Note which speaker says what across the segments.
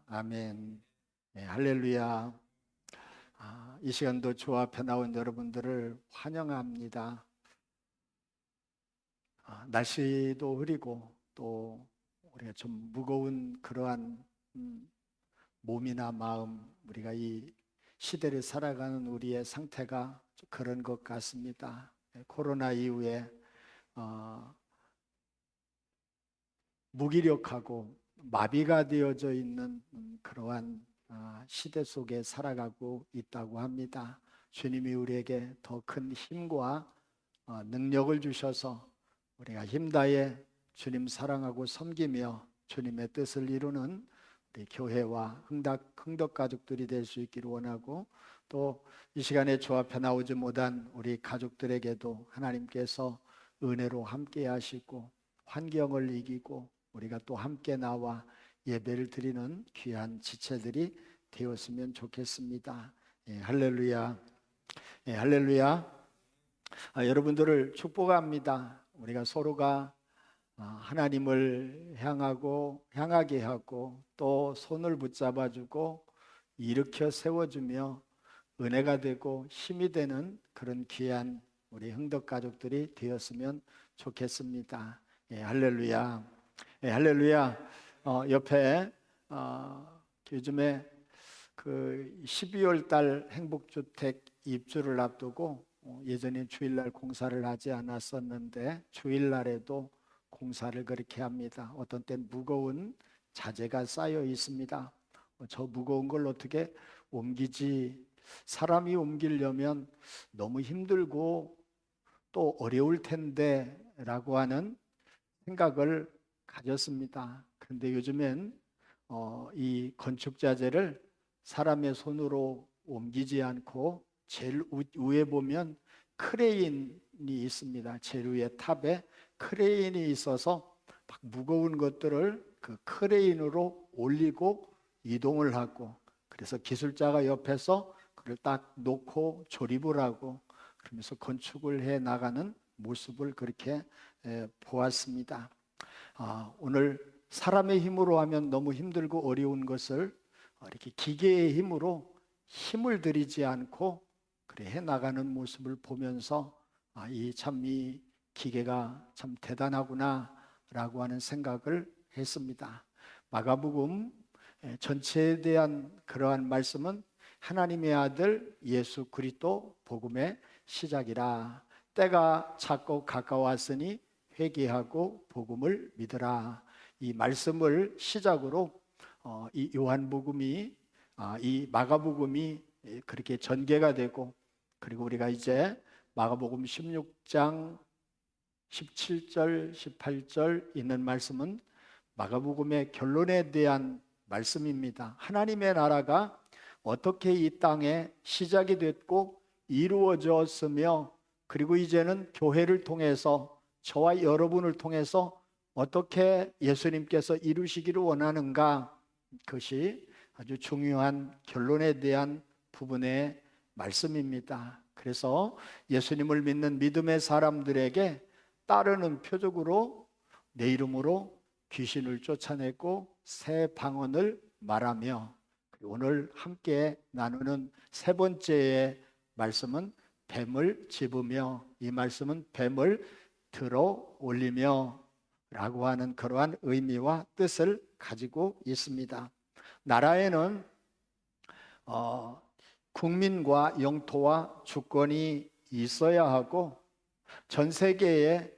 Speaker 1: 아멘. 네, 할렐루야. 이 시간도 주 앞에 나온 여러분들을 환영합니다. 날씨도 흐리고 또 우리가 좀 무거운 그러한 몸이나 마음, 우리가 이 시대를 살아가는 우리의 상태가 좀 그런 것 같습니다. 코로나 이후에 무기력하고 마비가 되어져 있는 그러한 시대 속에 살아가고 있다고 합니다. 주님이 우리에게 더 큰 힘과 능력을 주셔서 우리가 힘다해 주님 사랑하고 섬기며 주님의 뜻을 이루는 우리 교회와 흥덕 가족들이 될 수 있기를 원하고, 또 이 시간에 주 앞에 나오지 못한 우리 가족들에게도 하나님께서 은혜로 함께 하시고 환경을 이기고 우리가 또 함께 나와 예배를 드리는 귀한 지체들이 되었으면 좋겠습니다. 예, 할렐루야. 예, 할렐루야. 여러분들을 축복합니다. 우리가 서로가 하나님을 향하게 하고 또 손을 붙잡아주고 일으켜 세워주며 은혜가 되고 힘이 되는 그런 귀한 우리 흥덕 가족들이 되었으면 좋겠습니다. 예, 할렐루야. 예, 할렐루야. 옆에 요즘에 그 12월 달 행복주택 입주를 앞두고 예전에 주일날 공사를 하지 않았었는데 주일날에도 공사를 그렇게 합니다. 어떤 땐 무거운 자재가 쌓여 있습니다. 저 무거운 걸 어떻게 옮기지? 사람이 옮기려면 너무 힘들고 또 어려울 텐데 라고 하는 생각을 가졌습니다. 그런데 요즘엔 이 건축 자재를 사람의 손으로 옮기지 않고 제일 위에 보면 크레인이 있습니다. 제일 위에 탑에 크레인이 있어서 막 무거운 것들을 그 크레인으로 올리고 이동을 하고, 그래서 기술자가 옆에서 그걸 딱 놓고 조립을 하고 그러면서 건축을 해 나가는 모습을 그렇게 보았습니다. 오늘 사람의 힘으로 하면 너무 힘들고 어려운 것을 이렇게 기계의 힘으로 힘을 들이지 않고 그래 해 나가는 모습을 보면서 이 기계가 참 대단하구나라고 하는 생각을 했습니다. 마가복음 전체에 대한 그러한 말씀은 하나님의 아들 예수 그리스도 복음의 시작이라. 때가 찼고 가까웠으니 회개하고 복음을 믿으라. 이 말씀을 시작으로 이 요한복음이 이 마가복음이 그렇게 전개가 되고, 그리고 우리가 이제 마가복음 16장 17절 18절 있는 말씀은 마가복음의 결론에 대한 말씀입니다. 하나님의 나라가 어떻게 이 땅에 시작이 됐고 이루어졌으며, 그리고 이제는 교회를 통해서 저와 여러분을 통해서 어떻게 예수님께서 이루시기를 원하는가, 그것이 아주 중요한 결론에 대한 부분의 말씀입니다. 그래서 예수님을 믿는 믿음의 사람들에게 따르는 표적으로 내 이름으로 귀신을 쫓아내고 새 방언을 말하며, 오늘 함께 나누는 세 번째의 말씀은 뱀을 집으며, 이 말씀은 뱀을 들어 올리며 라고 하는 그러한 의미와 뜻을 가지고 있습니다. 나라에는 국민과 영토와 주권이 있어야 하고, 전 세계에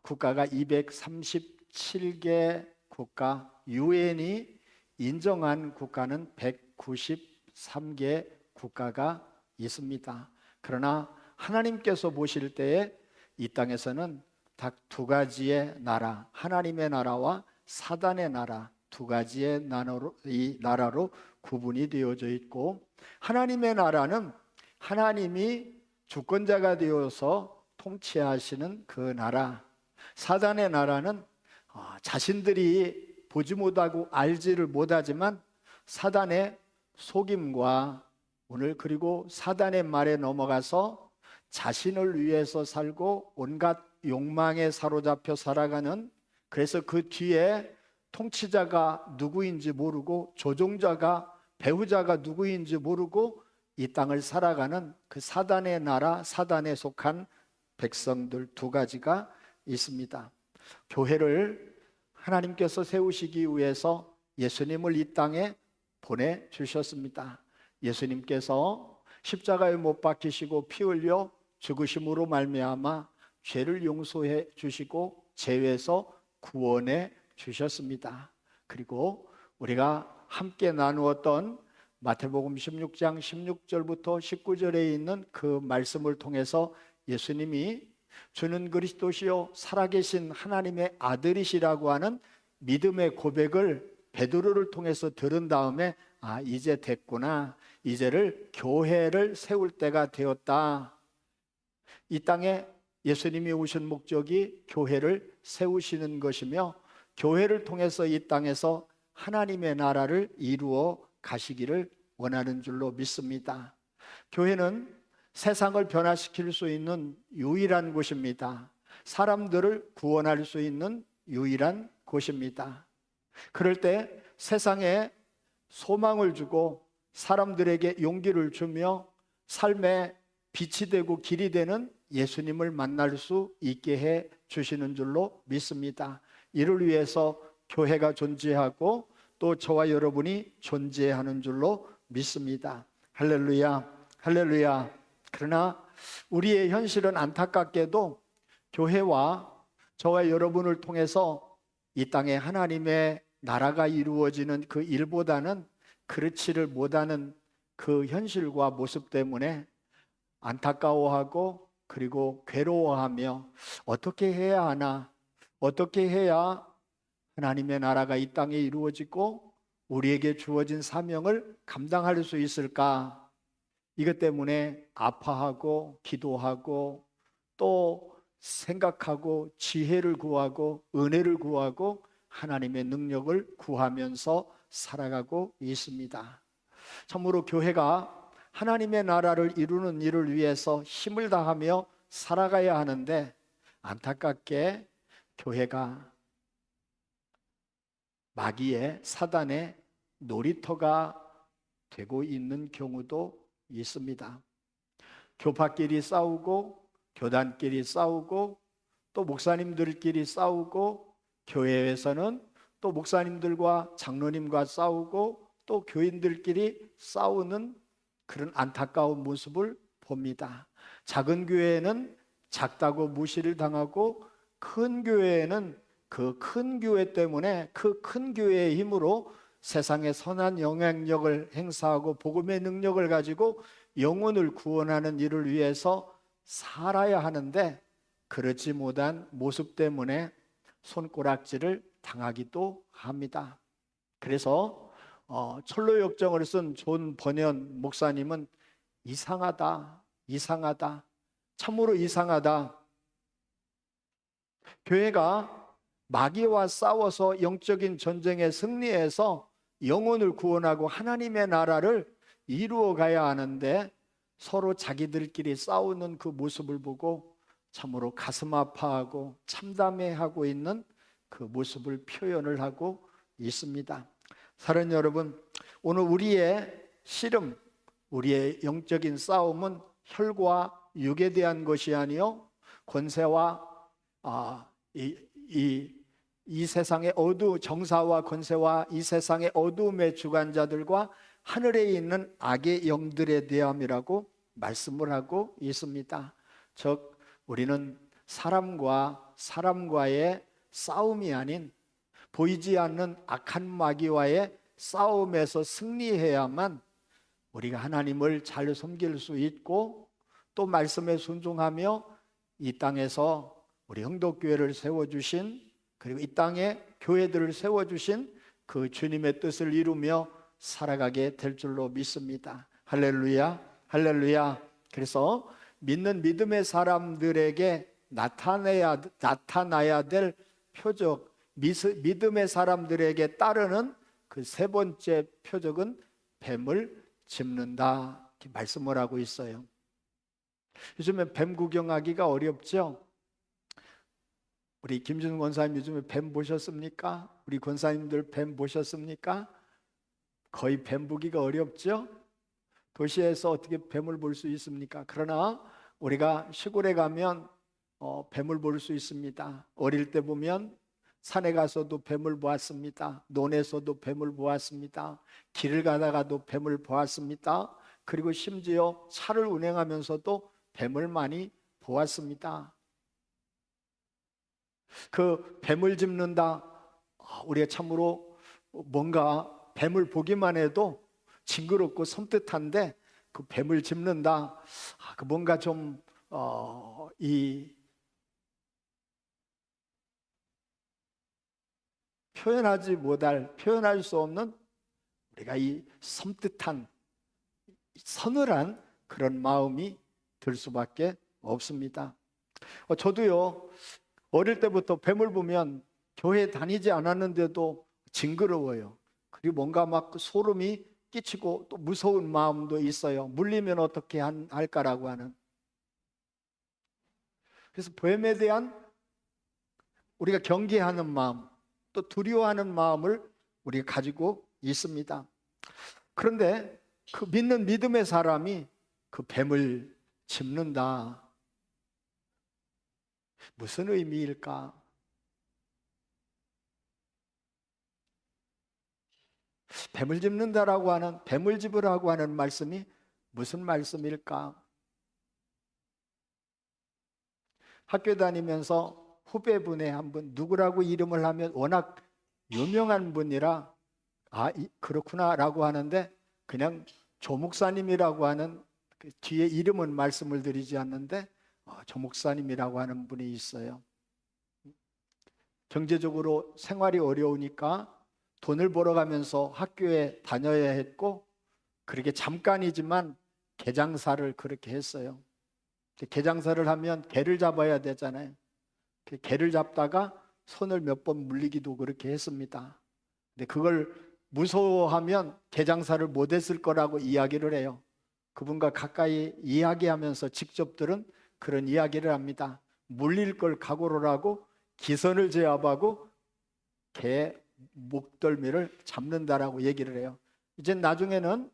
Speaker 1: 국가가 237개 국가, 유엔이 인정한 국가는 193개 국가가 있습니다. 그러나 하나님께서 보실 때에 이 땅에서는 딱 두 가지의 나라, 하나님의 나라와 사단의 나라, 두 가지의 이 나라로 구분이 되어져 있고, 하나님의 나라는 하나님이 주권자가 되어서 통치하시는 그 나라, 사단의 나라는 자신들이 보지 못하고 알지를 못하지만 사단의 속임과 오늘 그리고 사단의 말에 넘어가서 자신을 위해서 살고 온갖 욕망에 사로잡혀 살아가는, 그래서 그 뒤에 통치자가 누구인지 모르고 조종자가 배후자가 누구인지 모르고 이 땅을 살아가는 그 사단의 나라, 사단에 속한 백성들 두 가지가 있습니다. 교회를 하나님께서 세우시기 위해서 예수님을 이 땅에 보내주셨습니다. 예수님께서 십자가에 못 박히시고 피 흘려 죽으심으로 말미암아 죄를 용서해 주시고 죄에서 구원해 주셨습니다. 그리고 우리가 함께 나누었던 마태복음 16장 16절부터 19절에 있는 그 말씀을 통해서 예수님이 주는 그리스도시요 살아계신 하나님의 아들이시라고 하는 믿음의 고백을 베드로를 통해서 들은 다음에 이제 됐구나, 이제를 교회를 세울 때가 되었다. 이 땅에 예수님이 오신 목적이 교회를 세우시는 것이며 교회를 통해서 이 땅에서 하나님의 나라를 이루어 가시기를 원하는 줄로 믿습니다. 교회는 세상을 변화시킬 수 있는 유일한 곳입니다. 사람들을 구원할 수 있는 유일한 곳입니다. 그럴 때 세상에 소망을 주고 사람들에게 용기를 주며 삶의 빛이 되고 길이 되는 예수님을 만날 수 있게 해 주시는 줄로 믿습니다. 이를 위해서 교회가 존재하고 또 저와 여러분이 존재하는 줄로 믿습니다. 할렐루야, 할렐루야. 그러나 우리의 현실은 안타깝게도 교회와 저와 여러분을 통해서 이 땅에 하나님의 나라가 이루어지는 그 일보다는 그렇지를 못하는 그 현실과 모습 때문에 안타까워하고 그리고 괴로워하며 어떻게 해야 하나, 어떻게 해야 하나님의 나라가 이 땅에 이루어지고 우리에게 주어진 사명을 감당할 수 있을까? 이것 때문에 아파하고 기도하고 또 생각하고 지혜를 구하고 은혜를 구하고 하나님의 능력을 구하면서 살아가고 있습니다. 참으로 교회가 하나님의 나라를 이루는 일을 위해서 힘을 다하며 살아가야 하는데 안타깝게 교회가 마귀의 사단의 놀이터가 되고 있는 경우도 있습니다. 교파끼리 싸우고 교단끼리 싸우고 또 목사님들끼리 싸우고 교회에서는 또 목사님들과 장로님과 싸우고 또 교인들끼리 싸우는 그런 안타까운 모습을 봅니다. 작은 교회는 작다고 무시를 당하고 큰 교회는 그 큰 교회 때문에 그 큰 교회의 힘으로 세상에 선한 영향력을 행사하고 복음의 능력을 가지고 영혼을 구원하는 일을 위해서 살아야 하는데 그렇지 못한 모습 때문에 손가락질을 당하기도 합니다. 그래서 철로 역정을 쓴 존 번연 목사님은 이상하다, 이상하다, 참으로 이상하다. 교회가 마귀와 싸워서 영적인 전쟁에 승리해서 영혼을 구원하고 하나님의 나라를 이루어 가야 하는데 서로 자기들끼리 싸우는 그 모습을 보고 참으로 가슴 아파하고 참담해하고 있는 그 모습을 표현을 하고 있습니다. 사랑하는 여러분, 오늘 우리의 씨름, 우리의 영적인 싸움은 혈과 육에 대한 것이 아니요 권세와 이 세상의 정사와 권세와 이 세상의 어두움의 주관자들과 하늘에 있는 악의 영들에 대함이라고 말씀을 하고 있습니다. 즉 우리는 사람과 사람과의 싸움이 아닌 보이지 않는 악한 마귀와의 싸움에서 승리해야만 우리가 하나님을 잘 섬길 수 있고 또 말씀에 순종하며 이 땅에서 우리 흥덕교회를 세워주신 그리고 이 땅에 교회들을 세워주신 그 주님의 뜻을 이루며 살아가게 될 줄로 믿습니다. 할렐루야, 할렐루야. 그래서 믿는 믿음의 사람들에게 나타나야 될 표적, 믿음의 사람들에게 따르는 그 세 번째 표적은 뱀을 짚는다, 이렇게 말씀을 하고 있어요. 요즘에 뱀 구경하기가 어렵죠? 우리 김준우 권사님 요즘에 뱀 보셨습니까? 우리 권사님들 뱀 보셨습니까? 거의 뱀 보기가 어렵죠? 도시에서 어떻게 뱀을 볼 수 있습니까? 그러나 우리가 시골에 가면 뱀을 볼 수 있습니다. 어릴 때 보면 산에 가서도 뱀을 보았습니다. 논에서도 뱀을 보았습니다. 길을 가다가도 뱀을 보았습니다. 그리고 심지어 차를 운행하면서도 뱀을 많이 보았습니다. 그 뱀을 짚는다. 우리가 참으로 뭔가 뱀을 보기만 해도 징그럽고 섬뜩한데 그 뱀을 짚는다. 그 뭔가 좀 표현할 수 없는 우리가 이 섬뜩한 서늘한 그런 마음이 들 수밖에 없습니다. 저도요 어릴 때부터 뱀을 보면 교회 다니지 않았는데도 징그러워요. 그리고 뭔가 막 소름이 끼치고 또 무서운 마음도 있어요. 물리면 어떻게 할까라고 하는. 그래서 뱀에 대한 우리가 경계하는 마음, 또 두려워하는 마음을 우리가 가지고 있습니다. 그런데 그 믿는 믿음의 사람이 그 뱀을 짚는다. 무슨 의미일까? 뱀을 짚는다라고 하는, 뱀을 짚으라고 하는 말씀이 무슨 말씀일까? 학교 다니면서 후배분의 한 분, 누구라고 이름을 하면 워낙 유명한 분이라 그렇구나 라고 하는데 그냥 조 목사님이라고 하는 그 뒤에 이름은 말씀을 드리지 않는데 조 목사님이라고 하는 분이 있어요. 경제적으로 생활이 어려우니까 돈을 벌어가면서 학교에 다녀야 했고 그렇게 잠깐이지만 개장사를 그렇게 했어요. 개장사를 하면 개를 잡아야 되잖아요. 개를 잡다가 손을 몇 번 물리기도 그렇게 했습니다. 근데 그걸 무서워하면 개장사를 못했을 거라고 이야기를 해요. 그분과 가까이 이야기하면서 직접 들은 그런 이야기를 합니다. 물릴 걸 각오를 하고 기선을 제압하고 개 목덜미를 잡는다라고 얘기를 해요. 이제 나중에는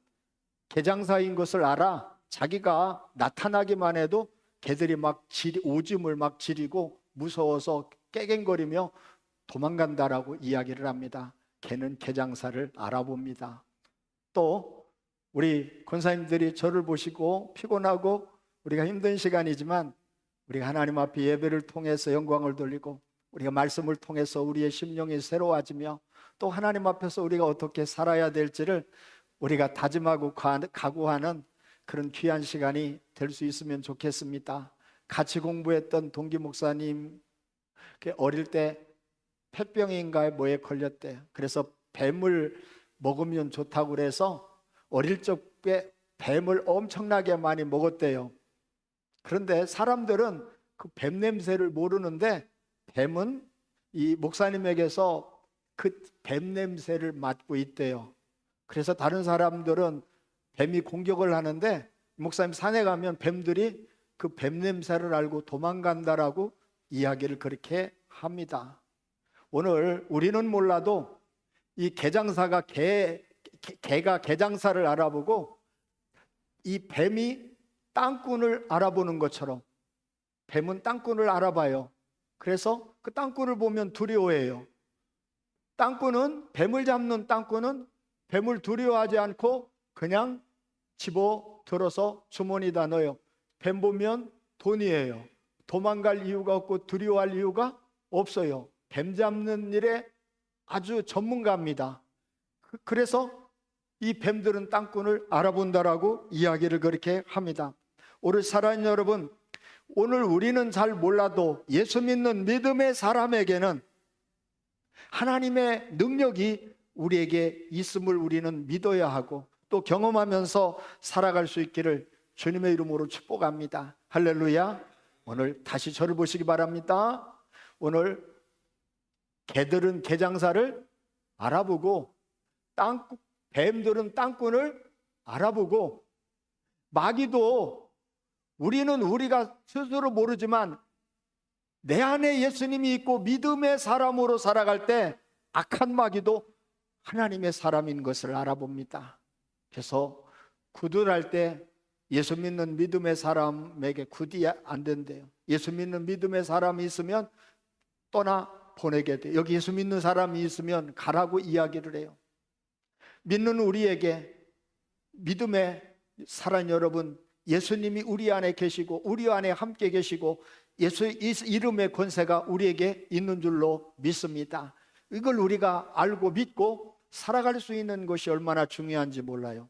Speaker 1: 개장사인 것을 알아 자기가 나타나기만 해도 개들이 막 오줌을 막 지리고 무서워서 깨갱거리며 도망간다라고 이야기를 합니다. 개는 개장사를 알아봅니다. 또 우리 권사님들이 저를 보시고 피곤하고 우리가 힘든 시간이지만 우리가 하나님 앞에 예배를 통해서 영광을 돌리고 우리가 말씀을 통해서 우리의 심령이 새로워지며 또 하나님 앞에서 우리가 어떻게 살아야 될지를 우리가 다짐하고 각오하는 그런 귀한 시간이 될 수 있으면 좋겠습니다. 같이 공부했던 동기 목사님 어릴 때 폐병인가에 뭐에 걸렸대요. 그래서 뱀을 먹으면 좋다고 그래서 어릴 적에 뱀을 엄청나게 많이 먹었대요. 그런데 사람들은 그 뱀 냄새를 모르는데 뱀은 이 목사님에게서 그 뱀 냄새를 맡고 있대요. 그래서 다른 사람들은 뱀이 공격을 하는데 목사님 산에 가면 뱀들이 그 뱀 냄새를 알고 도망간다라고 이야기를 그렇게 합니다. 오늘 우리는 몰라도 이 개장사가 개가 개장사를 알아보고 이 뱀이 땅꾼을 알아보는 것처럼 뱀은 땅꾼을 알아봐요. 그래서 그 땅꾼을 보면 두려워해요. 뱀을 잡는 땅꾼은 뱀을 두려워하지 않고 그냥 집어 들어서 주머니에다 넣어요. 뱀 보면 돈이에요. 도망갈 이유가 없고 두려워할 이유가 없어요. 뱀 잡는 일에 아주 전문가입니다. 그래서 이 뱀들은 땅꾼을 알아본다라고 이야기를 그렇게 합니다. 오늘 사랑하는 여러분, 오늘 우리는 잘 몰라도 예수 믿는 믿음의 사람에게는 하나님의 능력이 우리에게 있음을 우리는 믿어야 하고 또 경험하면서 살아갈 수 있기를 주님의 이름으로 축복합니다. 할렐루야. 오늘 다시 저를 보시기 바랍니다. 오늘 개들은 개장사를 알아보고 뱀들은 땅꾼을 알아보고 마귀도 우리가 스스로 모르지만 내 안에 예수님이 있고 믿음의 사람으로 살아갈 때 악한 마귀도 하나님의 사람인 것을 알아봅니다. 그래서 구들할 때 예수 믿는 믿음의 사람에게 굿이 안 된대요. 예수 믿는 믿음의 사람이 있으면 떠나 보내게 돼. 여기 예수 믿는 사람이 있으면 가라고 이야기를 해요. 믿는 우리에게, 믿음의 사랑 여러분, 예수님이 우리 안에 계시고 우리 안에 함께 계시고 예수 이름의 권세가 우리에게 있는 줄로 믿습니다. 이걸 우리가 알고 믿고 살아갈 수 있는 것이 얼마나 중요한지 몰라요.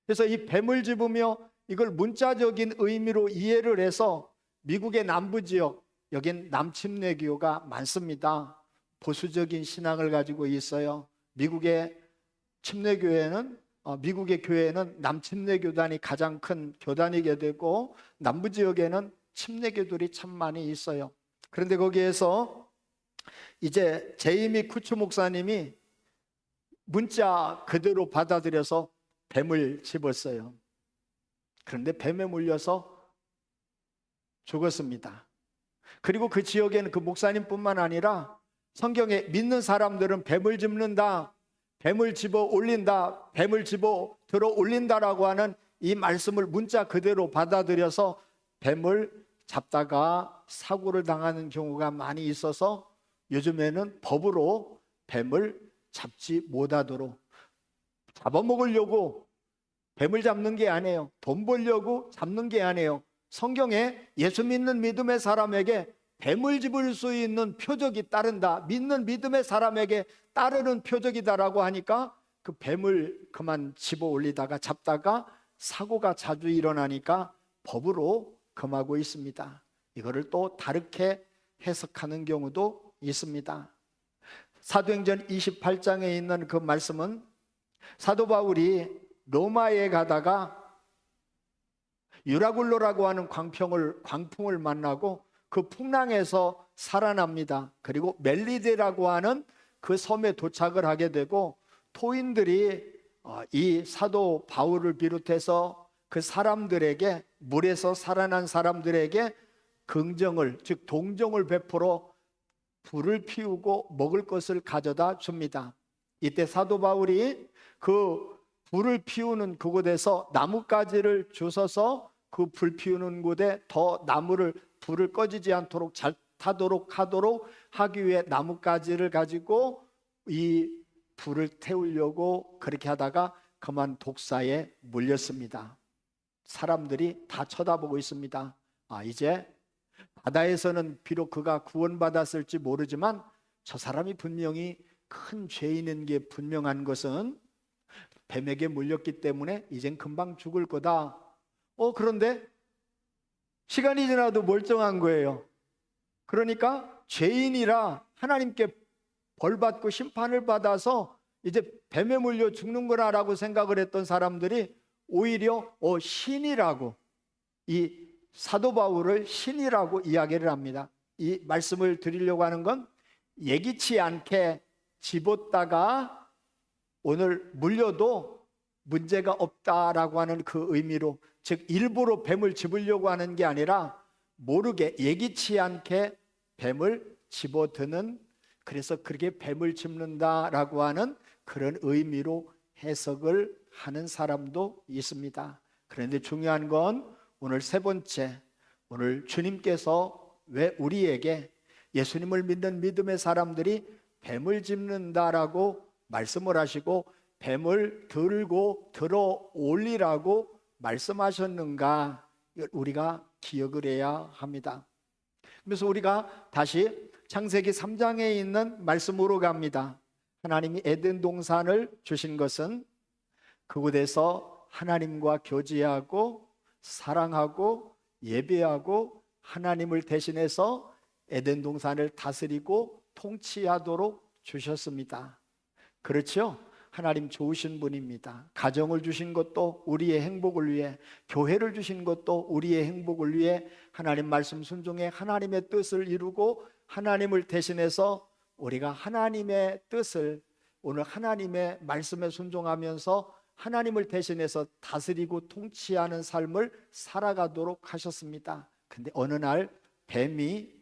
Speaker 1: 그래서 이 뱀을 집으며 이걸 문자적인 의미로 이해를 해서 미국의 남부 지역, 여긴 남침례교가 많습니다. 보수적인 신앙을 가지고 있어요. 미국의 침례교회는 미국의 교회는 남침례교단이 가장 큰 교단이게 되고 남부 지역에는 침례교들이 참 많이 있어요. 그런데 거기에서 이제 제이미 쿠츠 목사님이 문자 그대로 받아들여서 뱀을 집었어요. 그런데 뱀에 물려서 죽었습니다. 그리고 그 지역에는 그 목사님뿐만 아니라 성경에 믿는 사람들은 뱀을 집는다, 뱀을 집어 올린다, 뱀을 집어 들어 올린다라고 하는 이 말씀을 문자 그대로 받아들여서 뱀을 잡다가 사고를 당하는 경우가 많이 있어서 요즘에는 법으로 뱀을 잡지 못하도록, 잡아먹으려고 뱀을 잡는 게 아니에요. 돈 벌려고 잡는 게 아니에요. 성경에 예수 믿는 믿음의 사람에게 뱀을 집을 수 있는 표적이 따른다, 믿는 믿음의 사람에게 따르는 표적이다라고 하니까 그 뱀을 그만 집어 올리다가 잡다가 사고가 자주 일어나니까 법으로 금하고 있습니다. 이거를 또 다르게 해석하는 경우도 있습니다. 사도행전 28장에 있는 그 말씀은 사도 바울이 로마에 가다가 유라굴로라고 하는 광풍을 만나고 그 풍랑에서 살아납니다. 그리고 멜리데라고 하는 그 섬에 도착을 하게 되고 토인들이 이 사도 바울을 비롯해서 그 사람들에게, 물에서 살아난 사람들에게 긍정을, 즉 동정을 베풀어 불을 피우고 먹을 것을 가져다 줍니다. 이때 사도 바울이 그 불을 피우는 그곳에서 나뭇가지를 주워서 그 불 피우는 곳에 더 불을 꺼지지 않도록 잘 타도록 하기 위해 나뭇가지를 가지고 이 불을 태우려고 그렇게 하다가 그만 독사에 물렸습니다. 사람들이 다 쳐다보고 있습니다. 이제 바다에서는 비록 그가 구원받았을지 모르지만 저 사람이 분명히 큰 죄인인 게 분명한 것은 뱀에게 물렸기 때문에 이젠 금방 죽을 거다. 그런데 시간이 지나도 멀쩡한 거예요. 그러니까 죄인이라 하나님께 벌받고 심판을 받아서 이제 뱀에 물려 죽는구나라고 생각을 했던 사람들이 오히려 신이라고, 이 사도 바울을 신이라고 이야기를 합니다. 이 말씀을 드리려고 하는 건 예기치 않게 집었다가 오늘 물려도 문제가 없다라고 하는 그 의미로, 즉 일부러 뱀을 집으려고 하는 게 아니라 모르게 예기치 않게 뱀을 집어드는, 그래서 그렇게 뱀을 집는다라고 하는 그런 의미로 해석을 하는 사람도 있습니다. 그런데 중요한 건 오늘 세 번째, 오늘 주님께서 왜 우리에게, 예수님을 믿는 믿음의 사람들이 뱀을 집는다라고 말씀을 하시고 뱀을 들고 들어 올리라고 말씀하셨는가, 우리가 기억을 해야 합니다. 그래서 우리가 다시 창세기 3장에 있는 말씀으로 갑니다. 하나님이 에덴 동산을 주신 것은 그곳에서 하나님과 교제하고 사랑하고 예배하고 하나님을 대신해서 에덴 동산을 다스리고 통치하도록 주셨습니다. 그렇죠? 하나님 좋으신 분입니다. 가정을 주신 것도 우리의 행복을 위해, 교회를 주신 것도 우리의 행복을 위해 하나님 말씀 순종해 하나님의 뜻을 이루고 하나님을 대신해서 우리가 하나님의 뜻을, 오늘 하나님의 말씀에 순종하면서 하나님을 대신해서 다스리고 통치하는 삶을 살아가도록 하셨습니다. 근데 어느 날 뱀이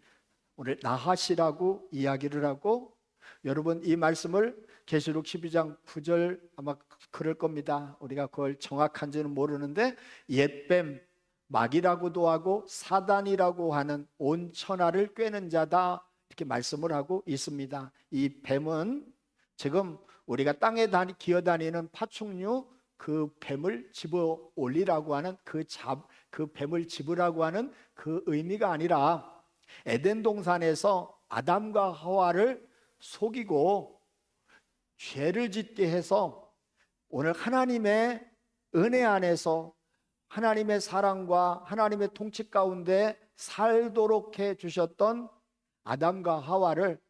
Speaker 1: 오늘 나핫이라고 이야기를 하고, 여러분 이 말씀을 계시록 12장 9절 아마 그럴 겁니다. 우리가 그걸 정확한지는 모르는데 옛뱀, 마귀라고도 하고 사단이라고 하는 온 천하를 꿰는 자다, 이렇게 말씀을 하고 있습니다. 이 뱀은 지금 우리가 땅에 기어다니는 파충류, 그 뱀을 집어 올리라고 하는 그 뱀을 집으라고 하는 그 의미가 아니라, 에덴 동산에서 아담과 하와를 속이고 죄를 짓게 해서 오늘 하나님의 은혜 안에서 하나님의 사랑과 하나님의 통치 가운데 살도록 해 주셨던 아담과 하와를,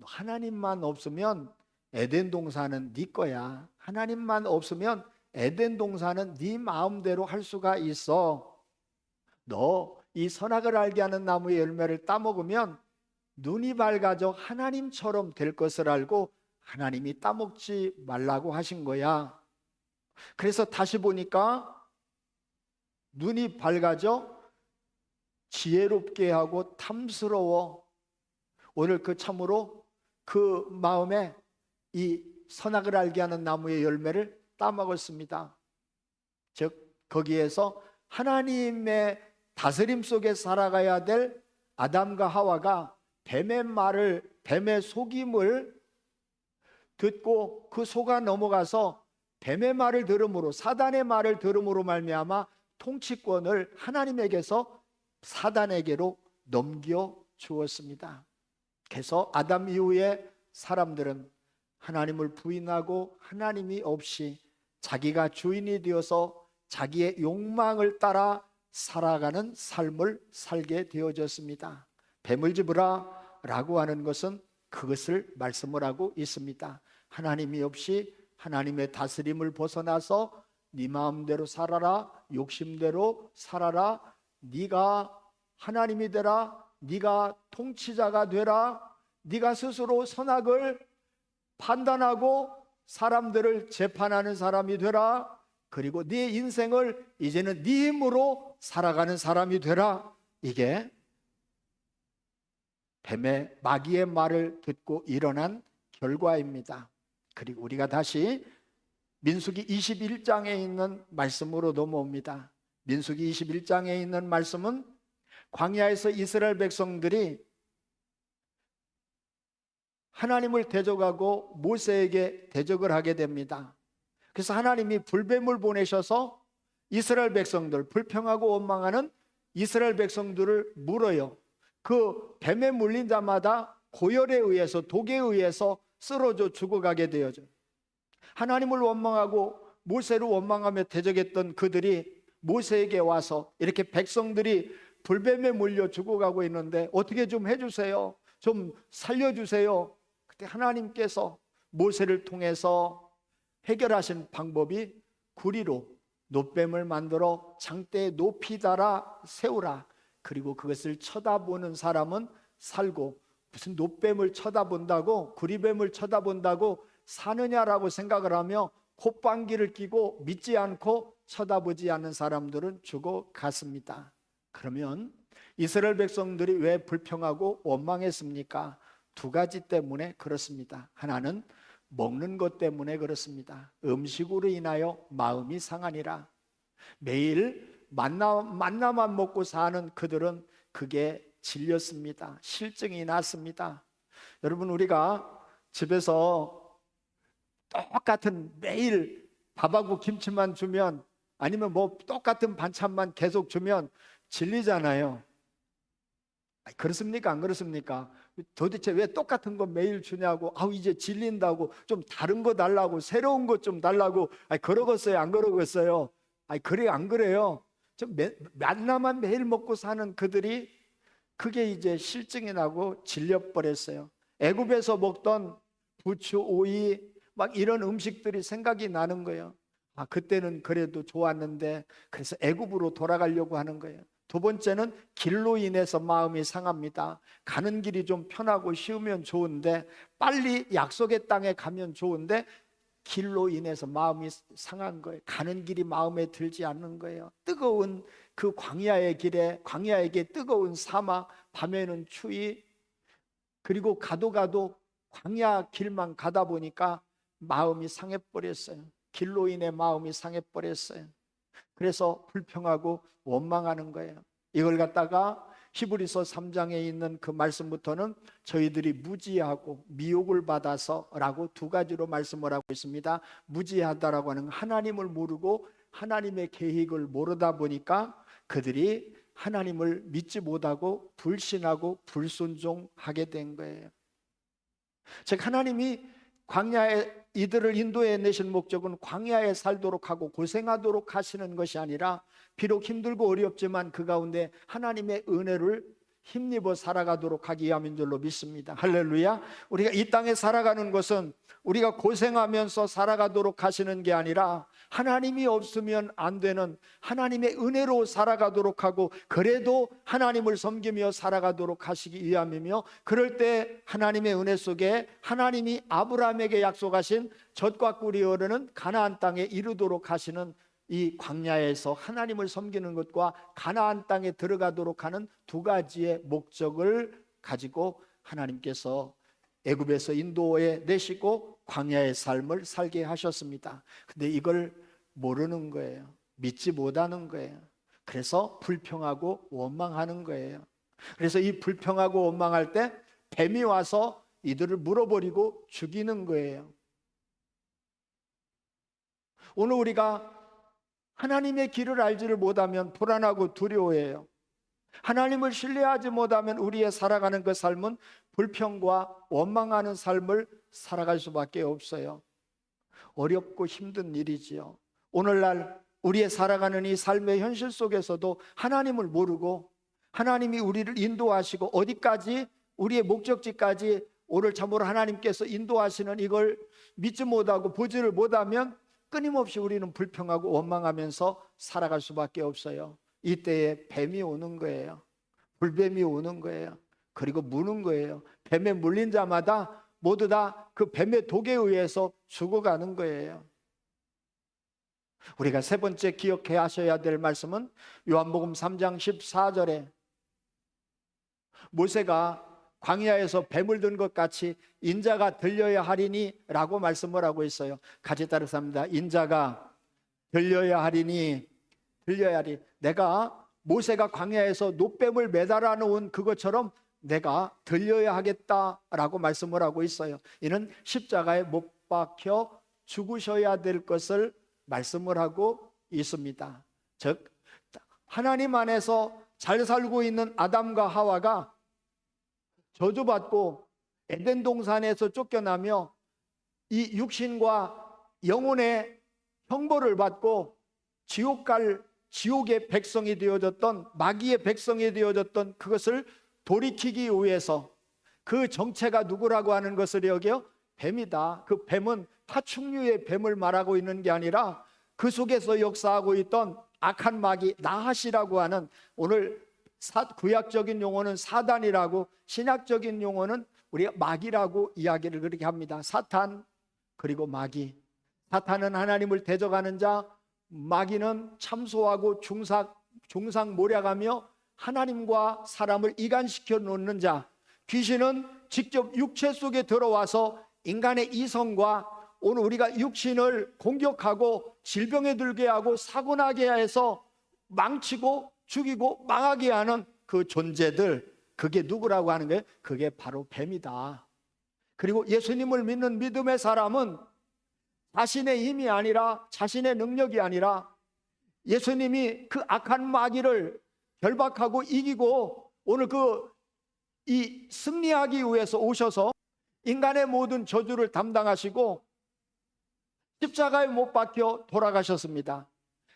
Speaker 1: 하나님만 없으면 에덴 동산은 네 거야, 하나님만 없으면 에덴 동산은 네 마음대로 할 수가 있어, 너 이 선악을 알게 하는 나무의 열매를 따먹으면 눈이 밝아져 하나님처럼 될 것을 알고 하나님이 따먹지 말라고 하신 거야. 그래서 다시 보니까 눈이 밝아져 지혜롭게 하고 탐스러워. 오늘 그 참으로 그 마음에 이 선악을 알게 하는 나무의 열매를 따먹었습니다. 즉 거기에서 하나님의 다스림 속에 살아가야 될 아담과 하와가 뱀의 말을, 뱀의 속임을 듣고 그 속아 넘어가서 뱀의 말을 들음으로, 사단의 말을 들음으로 말미암아 통치권을 하나님에게서 사단에게로 넘겨 주었습니다. 그래서 아담 이후에 사람들은 하나님을 부인하고 하나님이 없이 자기가 주인이 되어서 자기의 욕망을 따라 살아가는 삶을 살게 되어졌습니다. 뱀을 집으라 라고 하는 것은 그것을 말씀을 하고 있습니다. 하나님이 없이 하나님의 다스림을 벗어나서 네 마음대로 살아라, 욕심대로 살아라, 네가 하나님이 되라, 네가 통치자가 되라, 네가 스스로 선악을 판단하고 사람들을 재판하는 사람이 되라, 그리고 네 인생을 이제는 네 힘으로 살아가는 사람이 되라. 이게 뱀의, 마귀의 말을 듣고 일어난 결과입니다. 그리고 우리가 다시 민수기 21장에 있는 말씀으로 넘어옵니다. 민수기 21장에 있는 말씀은 광야에서 이스라엘 백성들이 하나님을 대적하고 모세에게 대적을 하게 됩니다. 그래서 하나님이 불뱀을 보내셔서 이스라엘 백성들, 불평하고 원망하는 이스라엘 백성들을 물어요. 그 뱀에 물린 자마다 고열에 의해서, 독에 의해서 쓰러져 죽어가게 되어져. 하나님을 원망하고 모세를 원망하며 대적했던 그들이 모세에게 와서 이렇게 백성들이 불뱀에 물려 죽어가고 있는데 어떻게 좀 해주세요, 좀 살려주세요. 그때 하나님께서 모세를 통해서 해결하신 방법이 구리로 놋뱀을 만들어 장대에 높이 달아 세우라. 그리고 그것을 쳐다보는 사람은 살고, 무슨 놋뱀을 쳐다본다고, 구리뱀을 쳐다본다고 사느냐라고 생각을 하며 콧방귀를 뀌고 믿지 않고 쳐다보지 않는 사람들은 죽어갔습니다. 그러면 이스라엘 백성들이 왜 불평하고 원망했습니까? 두 가지 때문에 그렇습니다. 하나는 먹는 것 때문에 그렇습니다. 음식으로 인하여 마음이 상하니라. 매일 만나만 먹고 사는 그들은 그게 질렸습니다. 실증이 났습니다. 여러분, 우리가 집에서 똑같은 매일 밥하고 김치만 주면, 아니면 뭐 똑같은 반찬만 계속 주면 질리잖아요. 그렇습니까? 안 그렇습니까? 도대체 왜 똑같은 거 매일 주냐고, 이제 질린다고, 좀 다른 거 달라고, 새로운 거 좀 달라고. 그러겠어요? 안 그러겠어요? 그래요? 안 그래요? 좀 만나만 매일 먹고 사는 그들이 그게 이제 실증이 나고 질려버렸어요. 애굽에서 먹던 부추, 오이 막 이런 음식들이 생각이 나는 거예요. 그때는 그래도 좋았는데, 그래서 애굽으로 돌아가려고 하는 거예요. 두 번째는 길로 인해서 마음이 상합니다. 가는 길이 좀 편하고 쉬우면 좋은데, 빨리 약속의 땅에 가면 좋은데 길로 인해서 마음이 상한 거예요. 가는 길이 마음에 들지 않는 거예요. 뜨거운 그 광야의 길에, 광야에게 뜨거운 사막, 밤에는 추위, 그리고 가도 광야 길만 가다 보니까 마음이 상해버렸어요. 길로 인해 마음이 상해버렸어요. 그래서 불평하고 원망하는 거예요. 이걸 갖다가 히브리서 3장에 있는 그 말씀부터는 저희들이 무지하고 미혹을 받아서 라고 두 가지로 말씀을 하고 있습니다. 무지하다라고 하는 하나님을 모르고 하나님의 계획을 모르다 보니까 그들이 하나님을 믿지 못하고 불신하고 불순종하게 된 거예요. 즉 하나님이 광야에 이들을 인도해 내신 목적은 광야에 살도록 하고 고생하도록 하시는 것이 아니라 비록 힘들고 어렵지만 그 가운데 하나님의 은혜를 힘입어 살아가도록 하기 위함인 줄로 믿습니다. 할렐루야. 우리가 이 땅에 살아가는 것은 우리가 고생하면서 살아가도록 하시는 게 아니라 하나님이 없으면 안 되는 하나님의 은혜로 살아가도록 하고 그래도 하나님을 섬기며 살아가도록 하시기 위함이며, 그럴 때 하나님의 은혜 속에 하나님이 아브라함에게 약속하신 젖과 꿀이 흐르는 가나안 땅에 이르도록 하시는 이 광야에서 하나님을 섬기는 것과 가나안 땅에 들어가도록 하는 두 가지의 목적을 가지고 하나님께서 애굽에서 인도해 내시고 광야의 삶을 살게 하셨습니다. 근데 이걸 모르는 거예요. 믿지 못하는 거예요. 그래서 불평하고 원망하는 거예요. 그래서 이 불평하고 원망할 때 뱀이 와서 이들을 물어버리고 죽이는 거예요. 오늘 우리가 하나님의 길을 알지를 못하면 불안하고 두려워해요. 하나님을 신뢰하지 못하면 우리의 살아가는 그 삶은 불평과 원망하는 삶을 살아갈 수밖에 없어요. 어렵고 힘든 일이지요. 오늘날 우리의 살아가는 이 삶의 현실 속에서도 하나님을 모르고 하나님이 우리를 인도하시고 어디까지 우리의 목적지까지 오늘 참으로 하나님께서 인도하시는 이걸 믿지 못하고 보지를 못하면 끊임없이 우리는 불평하고 원망하면서 살아갈 수밖에 없어요. 이때에 뱀이 오는 거예요. 불뱀이 오는 거예요. 그리고 무는 거예요. 뱀에 물린 자마다 모두 다 그 뱀의 독에 의해서 죽어가는 거예요. 우리가 세 번째 기억해야 하셔야 될 말씀은 요한복음 3장 14절에 모세가 광야에서 뱀을 든 것 같이 인자가 들려야 하리니 라고 말씀을 하고 있어요. 같이 따라서 합니다. 인자가 들려야 하리니, 들려야 하리. 내가 모세가 광야에서 노뱀을 매달아 놓은 그것처럼 내가 들려야 하겠다라고 말씀을 하고 있어요. 이는 십자가에 못 박혀 죽으셔야 될 것을 말씀을 하고 있습니다. 즉 하나님 안에서 잘 살고 있는 아담과 하와가 저주받고 에덴 동산에서 쫓겨나며 이 육신과 영혼의 형벌을 받고 지옥의 백성이 되어졌던, 마귀의 백성이 되어졌던 그것을 돌이키기 위해서 그 정체가 누구라고 하는 것을 여겨 뱀이다. 그 뱀은 파충류의 뱀을 말하고 있는 게 아니라 그 속에서 역사하고 있던 악한 마귀 나핫이라고 하는, 오늘 구약적인 용어는 사단이라고, 신약적인 용어는 우리가 마귀라고 이야기를 그렇게 합니다. 사탄 그리고 마귀. 사탄은 하나님을 대적하는 자, 마귀는 참소하고 중상모략하며 하나님과 사람을 이간시켜 놓는 자, 귀신은 직접 육체 속에 들어와서 인간의 이성과 오늘 우리가 육신을 공격하고 질병에 들게 하고 사고나게 해서 망치고 죽이고 망하게 하는 그 존재들, 그게 누구라고 하는 거예요? 그게 바로 뱀이다. 그리고 예수님을 믿는 믿음의 사람은 자신의 힘이 아니라, 자신의 능력이 아니라 예수님이 그 악한 마귀를 결박하고 이기고 오늘 이 승리하기 위해서 오셔서 인간의 모든 저주를 담당하시고 십자가에 못 박혀 돌아가셨습니다.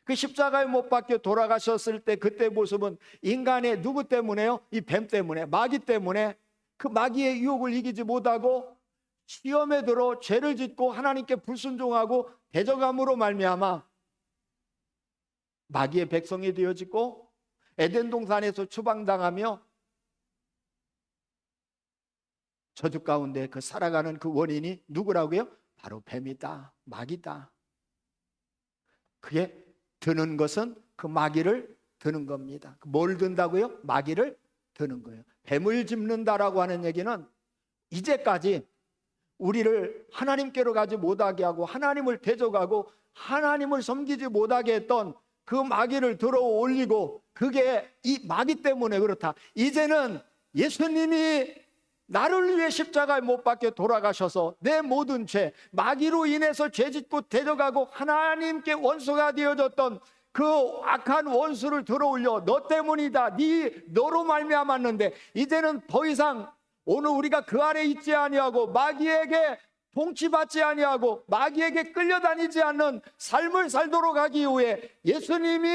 Speaker 1: 그 십자가에 못 박혀 돌아가셨을 때 그때 모습은 인간의 누구 때문에요? 이 뱀 때문에, 마귀 때문에, 그 마귀의 유혹을 이기지 못하고 시험에 들어 죄를 짓고 하나님께 불순종하고 대적함으로 말미암아 마귀의 백성이 되어지고 에덴 동산에서 추방당하며 저주 가운데 그 살아가는 그 원인이 누구라고요? 바로 뱀이다, 마귀다. 그게 드는 것은 그 마귀를 드는 겁니다. 뭘 든다고요? 마귀를 드는 거예요. 뱀을 짚는다라고 하는 얘기는 이제까지 우리를 하나님께로 가지 못하게 하고 하나님을 대적하고 하나님을 섬기지 못하게 했던 그 마귀를 들어 올리고, 그게 이 마귀 때문에 그렇다. 이제는 예수님이 나를 위해 십자가에 못 박혀 돌아가셔서 내 모든 죄, 마귀로 인해서 죄짓고 대적하고 하나님께 원수가 되어졌던 그 악한 원수를 들어올려 너 때문이다, 너로 말미암았는데 이제는 더 이상 오늘 우리가 그 아래 있지 아니하고 마귀에게 통치받지 아니하고 마귀에게 끌려다니지 않는 삶을 살도록 하기 위해 예수님이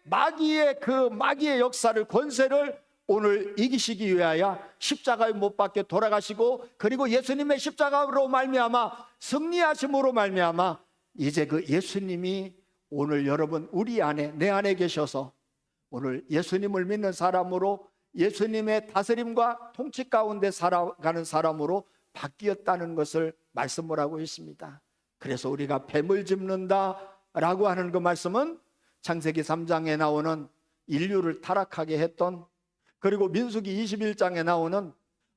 Speaker 1: 마귀의 역사를, 권세를 오늘 이기시기 위하여 십자가에 못 박혀 돌아가시고, 그리고 예수님의 십자가로 말미암아 승리하심으로 말미암아 이제 그 예수님이 오늘 여러분 우리 안에, 내 안에 계셔서 오늘 예수님을 믿는 사람으로, 예수님의 다스림과 통치 가운데 살아가는 사람으로 바뀌었다는 것을 말씀을 하고 있습니다. 그래서 우리가 뱀을 짚는다라고 하는 그 말씀은 창세기 3장에 나오는 인류를 타락하게 했던, 그리고 민수기 21장에 나오는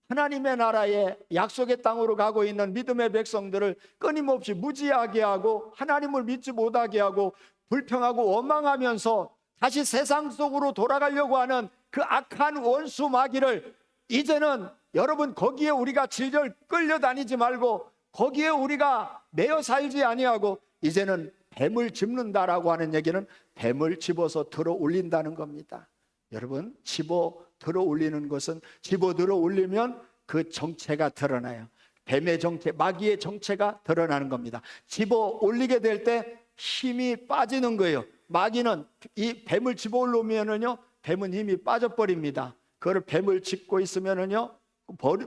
Speaker 1: 하나님의 나라의 약속의 땅으로 가고 있는 믿음의 백성들을 끊임없이 무지하게 하고 하나님을 믿지 못하게 하고 불평하고 원망하면서 다시 세상 속으로 돌아가려고 하는 그 악한 원수 마귀를, 이제는 여러분 거기에 우리가 질질 끌려다니지 말고 거기에 우리가 매여 살지 아니하고 이제는 뱀을 짚는다라고 하는 얘기는 뱀을 집어서 들어 올린다는 겁니다. 여러분, 집어 들어 올리는 것은, 집어 들어 올리면 그 정체가 드러나요. 뱀의 정체, 마귀의 정체가 드러나는 겁니다. 집어 올리게 될 때 힘이 빠지는 거예요. 마귀는 이 뱀을 집어 올리면은요, 뱀은 힘이 빠져버립니다. 그걸 뱀을 짚고 있으면은요,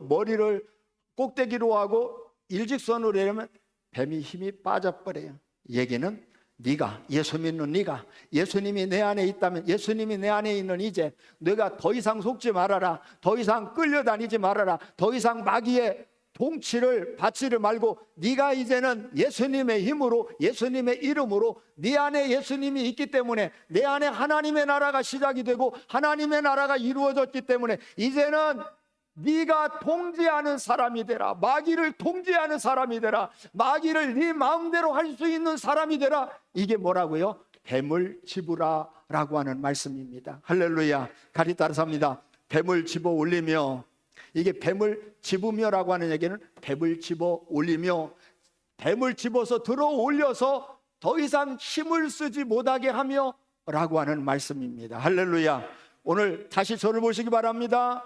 Speaker 1: 머리를 꼭대기로 하고 일직선으로 내려면 뱀이 힘이 빠져버려요. 얘기는 네가, 예수 믿는 네가, 예수님이 내 안에 있다면, 예수님이 내 안에 있는 이제 내가 더 이상 속지 말아라, 더 이상 끌려다니지 말아라, 더 이상 마귀의 통치를 받지를 말고 네가 이제는 예수님의 힘으로, 예수님의 이름으로, 네 안에 예수님이 있기 때문에 내 안에 하나님의 나라가 시작이 되고 하나님의 나라가 이루어졌기 때문에 이제는 네가 통제하는 사람이 되라. 마귀를 통제하는 사람이 되라. 마귀를 네 마음대로 할 수 있는 사람이 되라. 이게 뭐라고요? 뱀을 집으라 라고 하는 말씀입니다. 할렐루야. 가리 따라서 합니다. 뱀을 집어 올리며, 이게 뱀을 집으며 라고 하는 얘기는 뱀을 집어 올리며, 뱀을 집어서 들어 올려서 더 이상 힘을 쓰지 못하게 하며 라고 하는 말씀입니다. 할렐루야. 오늘 다시 저를 보시기 바랍니다.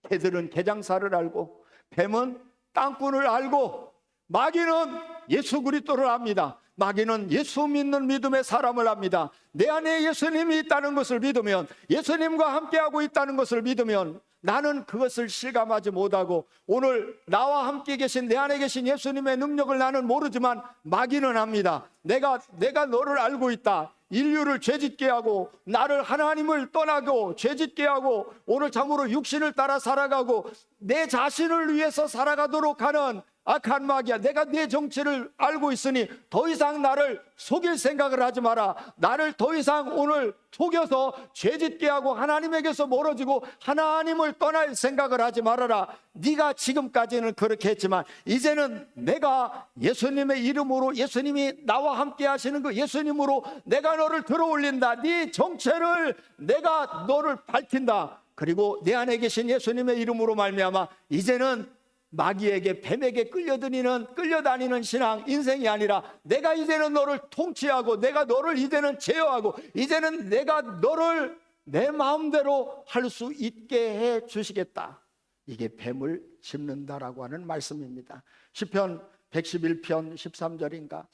Speaker 1: 개들은 개장사를 알고 뱀은 땅꾼을 알고 마귀는 예수 그리스도를 압니다. 마귀는 예수 믿는 믿음의 사람을 압니다. 내 안에 예수님이 있다는 것을 믿으면, 예수님과 함께하고 있다는 것을 믿으면 나는 그것을 실감하지 못하고 오늘 나와 함께 계신, 내 안에 계신 예수님의 능력을 나는 모르지만 마귀는 압니다. 내가 너를 알고 있다. 인류를 죄짓게 하고 나를, 하나님을 떠나고 죄짓게 하고 오늘 참으로 육신을 따라 살아가고 내 자신을 위해서 살아가도록 하는 악한 마귀야. 내가 내 정체를 알고 있으니 더 이상 나를 속일 생각을 하지 마라. 나를 더 이상 오늘 속여서 죄짓게 하고 하나님에게서 멀어지고 하나님을 떠날 생각을 하지 말아라. 네가 지금까지는 그렇게 했지만 이제는 내가 예수님의 이름으로, 예수님이 나와 함께 하시는 그 예수님으로 내가 너를 들어 올린다. 네 정체를 내가 너를 밝힌다. 그리고 내 안에 계신 예수님의 이름으로 말미암아 이제는 마귀에게, 뱀에게 끌려다니는 신앙, 인생이 아니라 내가 이제는 너를 통치하고 내가 너를 이제는 제어하고 이제는 내가 너를 내 마음대로 할 수 있게 해 주시겠다. 이게 뱀을 짚는다라고 하는 말씀입니다. 시편 111편 13절인가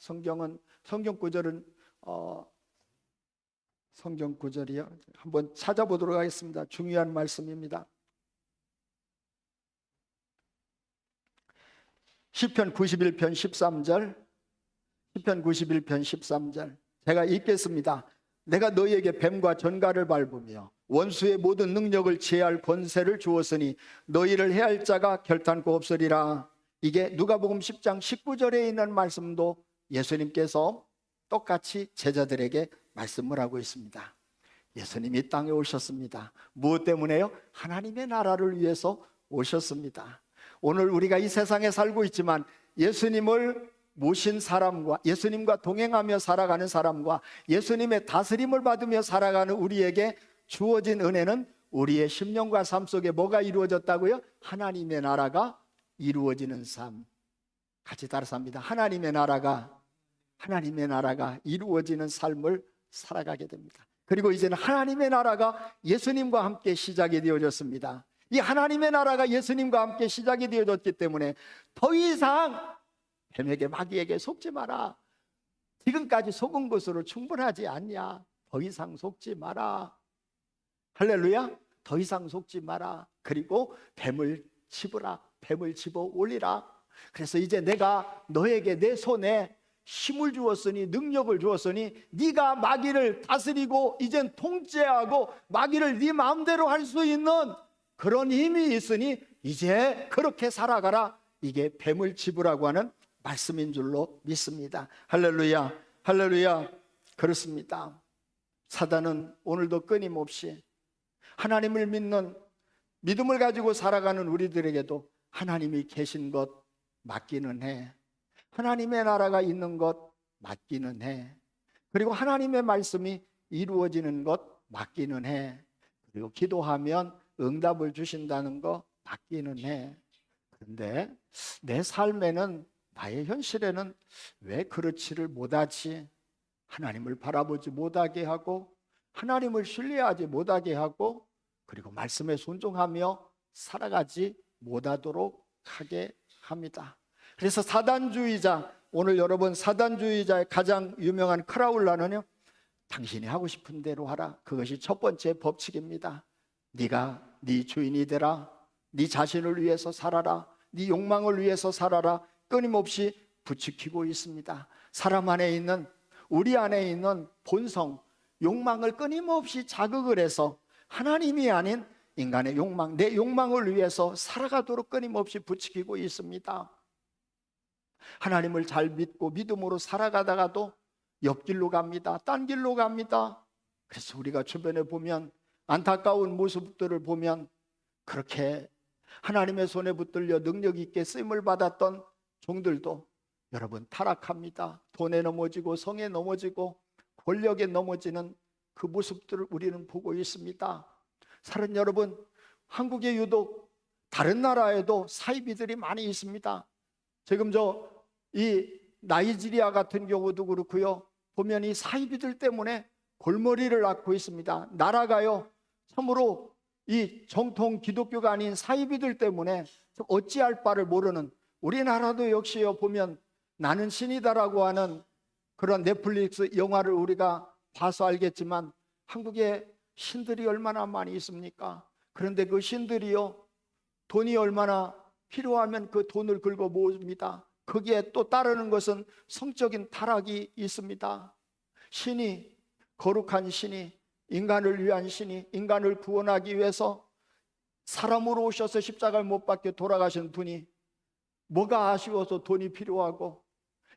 Speaker 1: 성경 구절은 성경 구절이요. 한번 찾아보도록 하겠습니다. 중요한 말씀입니다. 시편 91편 13절, 시편 91편 13절 제가 읽겠습니다. 내가 너희에게 뱀과 전갈을 밟으며 원수의 모든 능력을 제할 권세를 주었으니 너희를 해할 자가 결탄코 없으리라. 이게 누가복음 10장 19절에 있는 말씀도 예수님께서 똑같이 제자들에게 말씀을 하고 있습니다. 예수님이 땅에 오셨습니다. 무엇 때문에요? 하나님의 나라를 위해서 오셨습니다. 오늘 우리가 이 세상에 살고 있지만 예수님을 모신 사람과 예수님과 동행하며 살아가는 사람과 예수님의 다스림을 받으며 살아가는 우리에게 주어진 은혜는 우리의 심령과 삶 속에 뭐가 이루어졌다고요? 하나님의 나라가 이루어지는 삶. 같이 따라서 합니다. 하나님의 나라가 이루어지는 삶을 살아가게 됩니다. 그리고 이제는 하나님의 나라가 예수님과 함께 시작이 되어졌습니다. 이 하나님의 나라가 예수님과 함께 시작이 되어졌기 때문에 더 이상 뱀에게 마귀에게 속지 마라. 지금까지 속은 것으로 충분하지 않냐. 더 이상 속지 마라. 할렐루야. 더 이상 속지 마라. 그리고 뱀을 집으라. 뱀을 집어 올리라. 그래서 이제 내가 너에게 내 손에 힘을 주었으니, 능력을 주었으니 네가 마귀를 다스리고 이젠 통제하고 마귀를 네 마음대로 할 수 있는 그런 힘이 있으니 이제 그렇게 살아가라. 이게 뱀을 집으라고 하는 말씀인 줄로 믿습니다. 할렐루야. 할렐루야. 그렇습니다. 사단은 오늘도 끊임없이 하나님을 믿는 믿음을 가지고 살아가는 우리들에게도 하나님이 계신 것 맞기는 해. 하나님의 나라가 있는 것 맞기는 해. 그리고 하나님의 말씀이 이루어지는 것 맞기는 해. 그리고 기도하면 응답을 주신다는 거 맞기는 해. 그런데 내 삶에는, 나의 현실에는 왜 그렇지를 못하지? 하나님을 바라보지 못하게 하고 하나님을 신뢰하지 못하게 하고 그리고 말씀에 순종하며 살아가지 못하도록 하게 합니다. 그래서 사단주의자, 오늘 여러분 사단주의자의 가장 유명한 크라울라는요, 당신이 하고 싶은 대로 하라. 그것이 첫 번째 법칙입니다. 네가 네 주인이 되라. 네 자신을 위해서 살아라. 네 욕망을 위해서 살아라. 끊임없이 부추기고 있습니다. 사람 안에 있는, 우리 안에 있는 본성, 욕망을 끊임없이 자극을 해서 하나님이 아닌 인간의 욕망, 내 욕망을 위해서 살아가도록 끊임없이 부추기고 있습니다. 하나님을 잘 믿고 믿음으로 살아가다가도 옆길로 갑니다. 딴 길로 갑니다. 그래서 우리가 주변에 보면, 안타까운 모습들을 보면 그렇게 하나님의 손에 붙들려 능력 있게 쓰임을 받았던 종들도 여러분 타락합니다. 돈에 넘어지고 성에 넘어지고 권력에 넘어지는 그 모습들을 우리는 보고 있습니다. 사랑 여러분, 한국에 유독 다른 나라에도 사이비들이 많이 있습니다. 지금 이 나이지리아 같은 경우도 그렇고요. 보면 이 사이비들 때문에 골머리를 앓고 있습니다. 나라가요, 참으로 이 정통 기독교가 아닌 사이비들 때문에 어찌할 바를 모르는, 우리나라도 역시요, 보면 나는 신이다라고 하는 그런 넷플릭스 영화를 우리가 봐서 알겠지만 한국에 신들이 얼마나 많이 있습니까? 그런데 그 신들이요, 돈이 얼마나 필요하면 그 돈을 긁어 모읍니다. 거기에 또 따르는 것은 성적인 타락이 있습니다. 신이, 거룩한 신이, 인간을 위한 신이 인간을 구원하기 위해서 사람으로 오셔서 십자가를 못 박혀 돌아가신 분이 뭐가 아쉬워서 돈이 필요하고,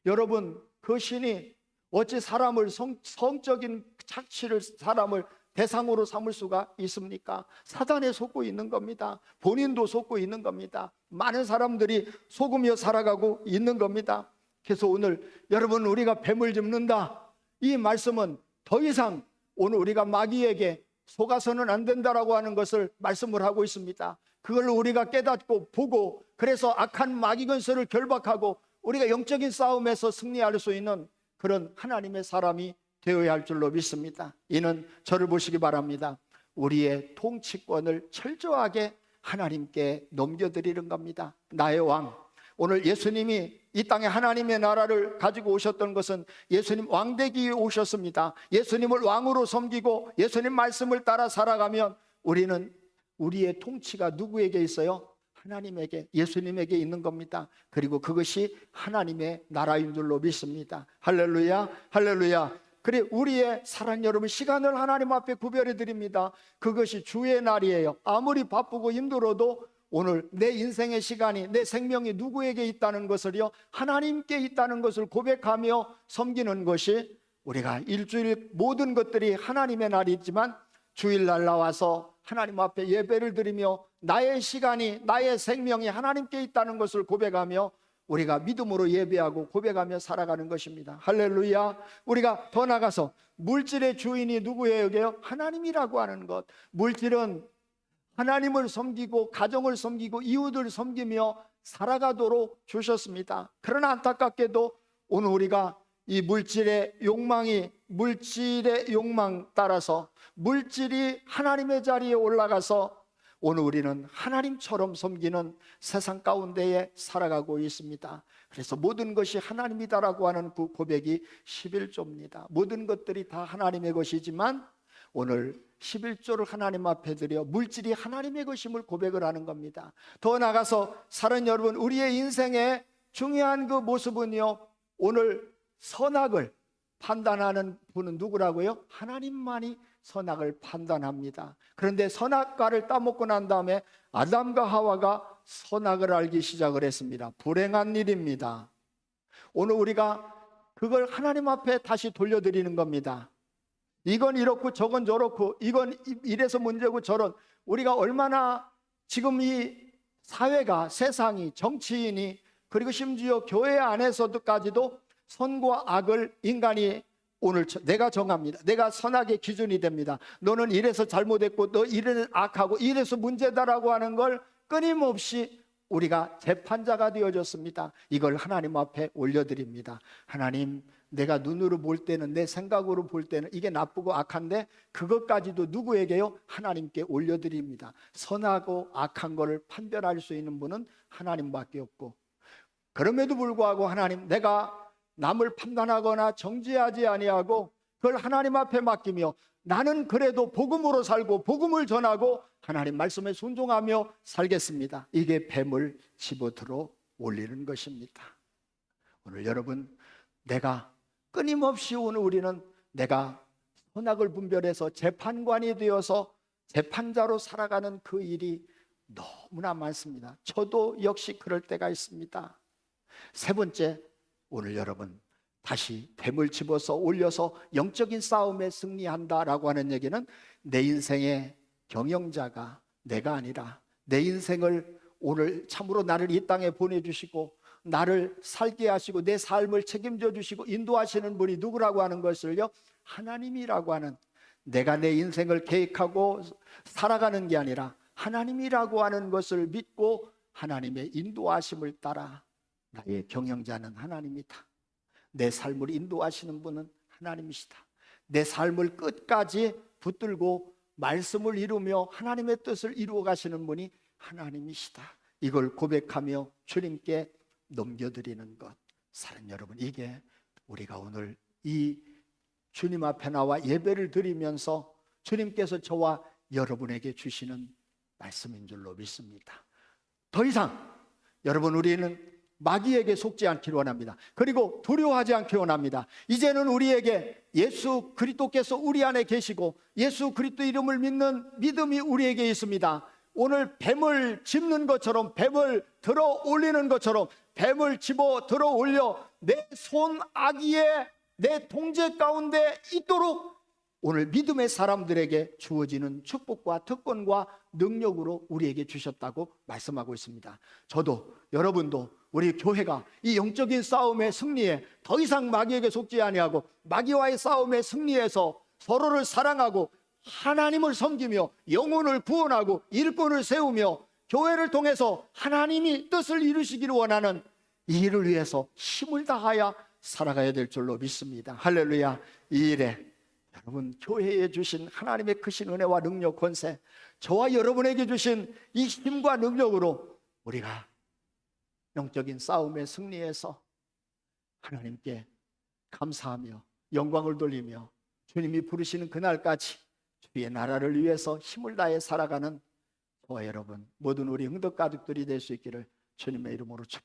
Speaker 1: 여러분 그 신이 어찌 사람을 성적인 착취를 사람을 대상으로 삼을 수가 있습니까? 사단에 속고 있는 겁니다. 본인도 속고 있는 겁니다. 많은 사람들이 속으며 살아가고 있는 겁니다. 그래서 오늘 여러분, 우리가 뱀을 짚는다, 이 말씀은 더 이상 오늘 우리가 마귀에게 속아서는 안 된다라고 하는 것을 말씀을 하고 있습니다. 그걸 우리가 깨닫고 보고, 그래서 악한 마귀 근세를 결박하고 우리가 영적인 싸움에서 승리할 수 있는 그런 하나님의 사람이 되어야 할 줄로 믿습니다. 이는 저를 보시기 바랍니다. 우리의 통치권을 철저하게 하나님께 넘겨드리는 겁니다. 나의 왕, 오늘 예수님이 이 땅에 하나님의 나라를 가지고 오셨던 것은 예수님 왕되기 위해 오셨습니다. 예수님을 왕으로 섬기고 예수님 말씀을 따라 살아가면 우리는, 우리의 통치가 누구에게 있어요? 하나님에게, 예수님에게 있는 겁니다. 그리고 그것이 하나님의 나라인 줄로 믿습니다. 할렐루야, 할렐루야. 그래, 우리의 사랑 여러분, 시간을 하나님 앞에 구별해 드립니다. 그것이 주의 날이에요. 아무리 바쁘고 힘들어도 오늘 내 인생의 시간이, 내 생명이 누구에게 있다는 것을요, 하나님께 있다는 것을 고백하며 섬기는 것이, 우리가 일주일 모든 것들이 하나님의 날이지만 주일날 나와서 하나님 앞에 예배를 드리며 나의 시간이, 나의 생명이 하나님께 있다는 것을 고백하며 우리가 믿음으로 예배하고 고백하며 살아가는 것입니다. 할렐루야. 우리가 더 나가서 물질의 주인이 누구예요? 여기요? 하나님이라고 하는 것. 물질은 하나님을 섬기고 가정을 섬기고 이웃을 섬기며 살아가도록 주셨습니다. 그러나 안타깝게도 오늘 우리가 이 물질의 욕망 따라서 물질이 하나님의 자리에 올라가서 오늘 우리는 하나님처럼 섬기는 세상 가운데에 살아가고 있습니다. 그래서 모든 것이 하나님이다라고 하는 그 고백이 11조입니다. 모든 것들이 다 하나님의 것이지만 오늘 11조를 하나님 앞에 드려 물질이 하나님의 것임을 고백을 하는 겁니다. 더 나아가서 사는 여러분, 우리의 인생의 중요한 그 모습은요, 오늘 선악을 판단하는 분은 누구라고요? 하나님만이 선악을 판단합니다. 그런데 선악과를 따먹고 난 다음에 아담과 하와가 선악을 알기 시작을 했습니다. 불행한 일입니다. 오늘 우리가 그걸 하나님 앞에 다시 돌려드리는 겁니다. 이건 이렇고 저건 저렇고, 이건 이래서 문제고 저런, 우리가 얼마나 지금 이 사회가, 세상이, 정치인이, 그리고 심지어 교회 안에서도까지도 선과 악을 인간이 오늘 내가 정합니다. 내가 선악의 기준이 됩니다. 너는 이래서 잘못했고 너 이래서 악하고 이래서 문제다라고 하는 걸 끊임없이 우리가 재판자가 되어졌습니다. 이걸 하나님 앞에 올려드립니다. 하나님, 내가 눈으로 볼 때는, 내 생각으로 볼 때는 이게 나쁘고 악한데 그것까지도 누구에게요? 하나님께 올려드립니다. 선하고 악한 것을 판별할 수 있는 분은 하나님밖에 없고, 그럼에도 불구하고 하나님, 내가 남을 판단하거나 정죄하지 아니하고 그걸 하나님 앞에 맡기며 나는 그래도 복음으로 살고 복음을 전하고 하나님 말씀에 순종하며 살겠습니다. 이게 뱀을 집어들어 올리는 것입니다. 오늘 여러분, 내가 끊임없이 오늘 우리는 내가 선악을 분별해서 재판관이 되어서 재판자로 살아가는 그 일이 너무나 많습니다. 저도 역시 그럴 때가 있습니다. 세 번째, 오늘 여러분, 다시 뱀을 집어서 올려서 영적인 싸움에 승리한다라고 하는 얘기는 내 인생의 경영자가 내가 아니라 내 인생을 오늘 참으로 나를 이 땅에 보내주시고 나를 살게 하시고 내 삶을 책임져 주시고 인도하시는 분이 누구라고 하는 것을요, 하나님이라고 하는, 내가 내 인생을 계획하고 살아가는 게 아니라 하나님이라고 하는 것을 믿고 하나님의 인도하심을 따라 나의 경영자는 하나님이다. 내 삶을 인도하시는 분은 하나님이시다. 내 삶을 끝까지 붙들고 말씀을 이루며 하나님의 뜻을 이루어 가시는 분이 하나님이시다. 이걸 고백하며 주님께 넘겨드리는 것. 사랑하는 여러분, 이게 우리가 오늘 이 주님 앞에 나와 예배를 드리면서 주님께서 저와 여러분에게 주시는 말씀인 줄로 믿습니다. 더 이상 여러분, 우리는 마귀에게 속지 않기를 원합니다. 그리고 두려워하지 않기를 원합니다. 이제는 우리에게 예수 그리스도께서 우리 안에 계시고 예수 그리스도 이름을 믿는 믿음이 우리에게 있습니다. 오늘 뱀을 짚는 것처럼, 뱀을 들어 올리는 것처럼 뱀을 집어 들어 올려 내 손 아기에 내 통제 가운데 있도록 오늘 믿음의 사람들에게 주어지는 축복과 특권과 능력으로 우리에게 주셨다고 말씀하고 있습니다. 저도 여러분도 우리 교회가 이 영적인 싸움의 승리에 더 이상 마귀에게 속지 아니하고 마귀와의 싸움의 승리에서 서로를 사랑하고 하나님을 섬기며 영혼을 구원하고 일꾼을 세우며 교회를 통해서 하나님이 뜻을 이루시기를 원하는 이 일을 위해서 힘을 다하여 살아가야 될 줄로 믿습니다. 할렐루야. 이 일에 여러분, 교회에 주신 하나님의 크신 은혜와 능력, 권세, 저와 여러분에게 주신 이 힘과 능력으로 우리가 영적인 싸움의 승리에서 하나님께 감사하며 영광을 돌리며 주님이 부르시는 그날까지 주의 나라를 위해서 힘을 다해 살아가는 저와 여러분 모든 우리 흥덕 가족들이 될 수 있기를 주님의 이름으로 축복합니다.